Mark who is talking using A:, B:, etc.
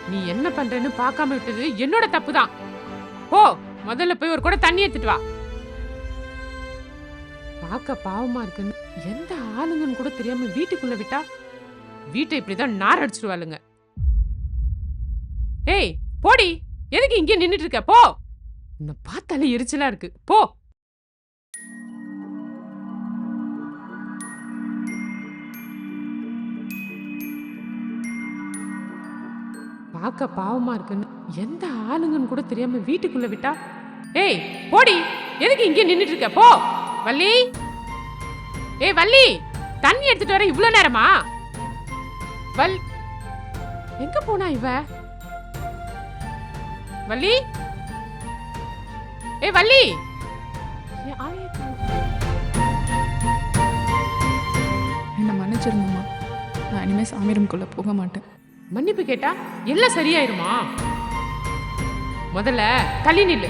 A: நீ என்ன பண்றேன்னு பார்க்காம விட்டது என்னோட தப்பு தான். போ, முதல்ல போய் ஒரு குடம் தண்ணி எடுத்துட்டு வா. பார்க்க பாவமா இருக்குன்னு எந்த ஆளுங்கன்னு கூட தெரியாம வீட்டுக்குள்ள விட்டா வீட்டை இப்படிதான் நார் அடிச்சிருவாளுங்க. ஏய் போடி, எதுக்கு இங்கே நின்னுட்டு இருக்க? போ, உன்னை பார்த்தாலே எரிச்சலா இருக்கு. போ. பார்க்க பாவமா இருக்குன்னு எந்த ஆளுங்கன்னு கூட தெரியாம வீட்டுக்குள்ள விட்டா. ஏய் போடி, எதுக்கு இங்கே நின்னுட்டு இருக்க? போ. வள்ளி, ஏய் வள்ளி, தண்ணி எடுத்துட்டு வர இவ்வளவு நேரமா? எங்க போனா இவ? வள்ளி, ஏய் வள்ளி.
B: என்ன மன்னிச்சிருந்தம்மா. நான் இனிமே சாமி ரூம்குள்ள போக மாட்டேன்.
A: மன்னிப்பு கேட்டா எல்லாம் சரியாயிருமா? முதல்ல தள்ளி நில்லு.